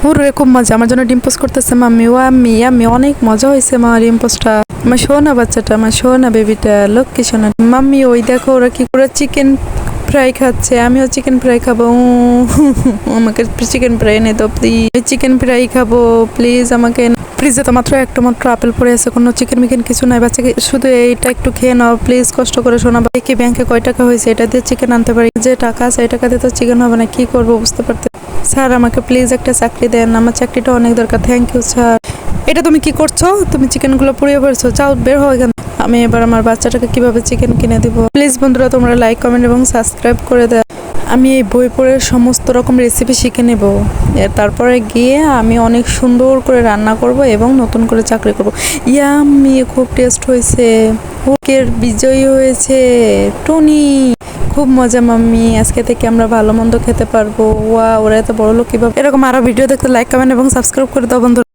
ওরে খুব মজা, আমার জন্য ডিম পোস্ট করতেছে মাম্মি। ও আম্মি আম্মি অনেক মজা হয়েছে মা ডিম পোস্টটা। আমার সোনা বাচ্চাটা, আমার সোনা বেবিটা, লক্ষ্মী সোনা। মাম্মি ওই দেখো ওরা কি করে চিকেন ফ্রাই খাচ্ছে, আমিও চিকেন ফ্রাই খাবো। আমাকে চিকেন ফ্রাই এনে দাও প্লিজ, চিকেন ফ্রাই খাবো প্লিজ আমাকে। ফ্রিজে তো মাত্র একটা মাত্র আপেল পড়ে আছে, কোনো চিকেন মিকেন কিছু নাই। বাচ্চাকে শুধু এইটা একটু খেয়ে নাও প্লিজ, কষ্ট করে শোনা। কি ব্যাংকে কয় টাকা হয়েছে, এটা দিয়ে চিকেন আনতে পারি? যে টাকা আছে এই টাকা দিয়ে তো চিকেন হবে না, কি করবো বুঝতে পারতে। স্যার আমাকে প্লিজ একটা চাকরি দেন, আমার চাকরিটা অনেক দরকার। Thank you sir. এটা তুমি কি করছো? তুমি চিকেনগুলো পুড়িয়ে ফেলছো, চাও বের হও এখান। আমি এবার আমার বাচ্চাটাকে কিভাবে চিকেন কিনে দিব। প্লিজ বন্ধুরা তোমরা লাইক কমেন্ট এবং সাবস্ক্রাইব করে দাও। আমি এই বই পড়ে সমস্ত রকম রেসিপি শিখে নেব, তারপরে গিয়ে আমি অনেক সুন্দর করে রান্না করব এবং নতুন করে চাকরি করব। ইয়াম্মি, খুব টেস্ট হয়েছে। হুকের বিজয়ী হয়েছে টনি। খুব মজা মাম্মি, আজকে থেকে আমরা ভালো মন্দ খেতে পারবো। ওয়া, ওরা এত বড় লোক কিভাবে। এরকম আরো ভিডিও দেখতে লাইক কমেন্ট এবং সাবস্ক্রাইব করে দাও বন্ধু।